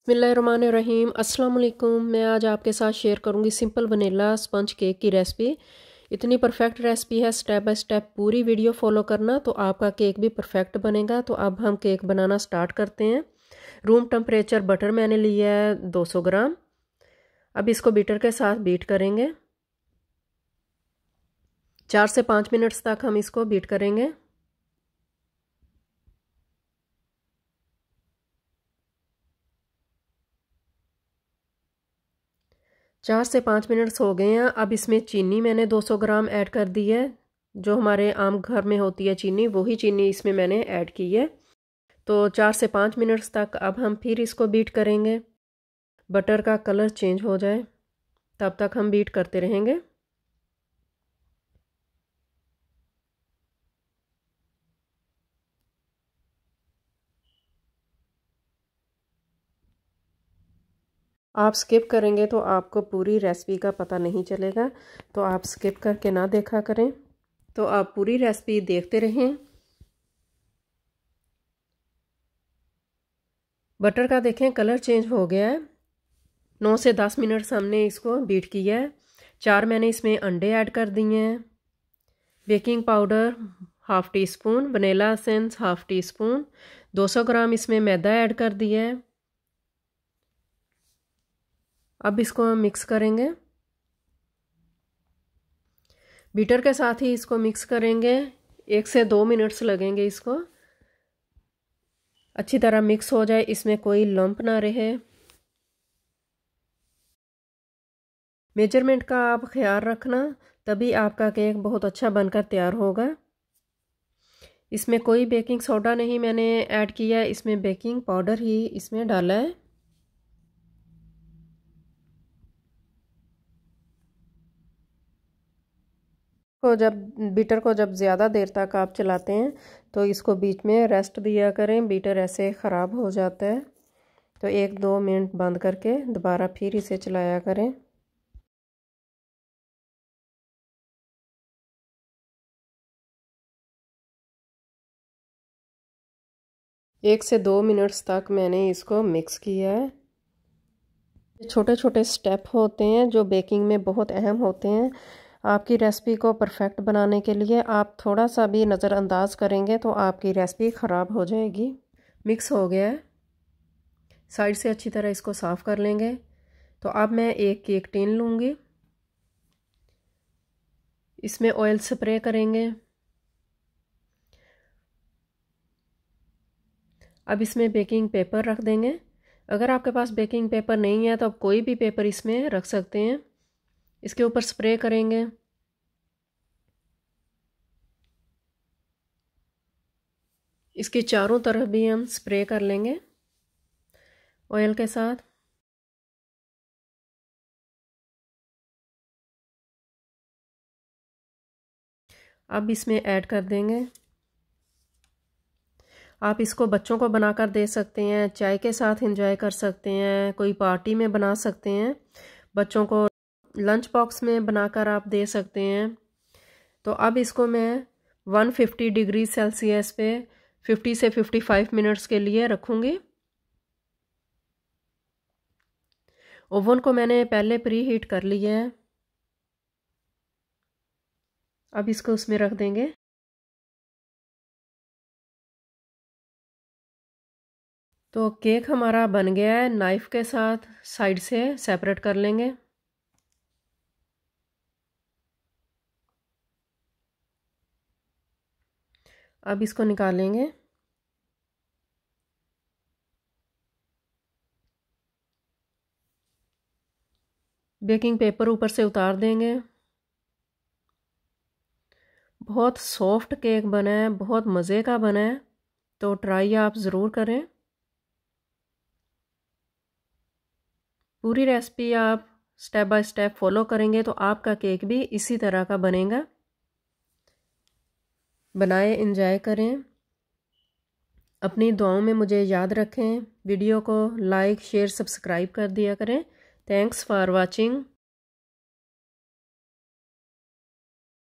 बिस्मिल्लाहिर्रहमानिर्रहीम अस्सलाम वालेकुम। मैं आज आपके साथ शेयर करूंगी सिंपल वनीला स्पंज केक की रेसिपी। इतनी परफेक्ट रेसिपी है, स्टेप बाय स्टेप पूरी वीडियो फॉलो करना तो आपका केक भी परफेक्ट बनेगा। तो अब हम केक बनाना स्टार्ट करते हैं। रूम टेम्परेचर बटर मैंने लिया है 200 ग्राम। अब इसको बीटर के साथ बीट करेंगे। 4 से 5 मिनट्स तक हम इसको बीट करेंगे। चार से 5 मिनट्स हो गए हैं। अब इसमें चीनी मैंने 200 ग्राम ऐड कर दी है। जो हमारे आम घर में होती है चीनी, वही चीनी इसमें मैंने ऐड की है। तो 4 से 5 मिनट्स तक अब हम फिर इसको बीट करेंगे। बटर का कलर चेंज हो जाए तब तक हम बीट करते रहेंगे। आप स्किप करेंगे तो आपको पूरी रेसिपी का पता नहीं चलेगा, तो आप स्किप करके ना देखा करें। तो आप पूरी रेसिपी देखते रहें। बटर का देखें कलर चेंज हो गया है। 9 से 10 मिनट हमने इसको बीट किया है। 4 मैंने इसमें अंडे ऐड कर दिए हैं। Baking powder half tea spoon, vanilla essence half tea spoon, 200 ग्राम इसमें मैदा ऐड कर दिया है। अब इसको हम मिक्स करेंगे। बीटर के साथ ही इसको मिक्स करेंगे। 1 से 2 मिनट्स लगेंगे इसको अच्छी तरह मिक्स हो जाए, इसमें कोई लंप ना रहे। मेजरमेंट का आप ख्याल रखना, तभी आपका केक बहुत अच्छा बनकर तैयार होगा। इसमें कोई बेकिंग सोडा नहीं मैंने ऐड किया, इसमें बेकिंग पाउडर ही इसमें डाला है। बीटर को जब ज़्यादा देर तक आप चलाते हैं तो इसको बीच में रेस्ट दिया करें। बीटर ऐसे ख़राब हो जाता है, तो 1-2 मिनट बंद करके दोबारा फिर इसे चलाया करें। एक से 2 मिनट्स तक मैंने इसको मिक्स किया है। छोटे छोटे स्टेप होते हैं जो बेकिंग में बहुत अहम होते हैं। आपकी रेसिपी को परफेक्ट बनाने के लिए आप थोड़ा सा भी नज़रअंदाज करेंगे तो आपकी रेसिपी ख़राब हो जाएगी। मिक्स हो गया है, साइड से अच्छी तरह इसको साफ़ कर लेंगे। तो अब मैं एक केक टिन लूँगी, इसमें ऑयल स्प्रे करेंगे। अब इसमें बेकिंग पेपर रख देंगे। अगर आपके पास बेकिंग पेपर नहीं है तो आप कोई भी पेपर इसमें रख सकते हैं। इसके ऊपर स्प्रे करेंगे। इसके चारों तरफ भी हम स्प्रे कर लेंगे ऑयल के साथ। अब इसमें ऐड कर देंगे। आप इसको बच्चों को बनाकर दे सकते हैं, चाय के साथ एंजॉय कर सकते हैं, कोई पार्टी में बना सकते हैं, बच्चों को लंच बॉक्स में बनाकर आप दे सकते हैं। तो अब इसको मैं 150 डिग्री सेल्सियस पे 50 से 55 मिनट्स के लिए रखूँगी। ओवन को मैंने पहले प्री हीट कर लिया है। अब इसको उसमें रख देंगे। तो केक हमारा बन गया है। नाइफ़ के साथ साइड से सेपरेट कर लेंगे। अब इसको निकालेंगे। बेकिंग पेपर ऊपर से उतार देंगे। बहुत सॉफ्ट केक बना है, बहुत मज़े का बना है, तो ट्राई आप ज़रूर करें। पूरी रेसिपी आप स्टेप बाय स्टेप फॉलो करेंगे तो आपका केक भी इसी तरह का बनेगा। बनाए एंजॉय करें। अपनी दुआओं में मुझे याद रखें। वीडियो को लाइक शेयर सब्सक्राइब कर दिया करें। Thanks for watching.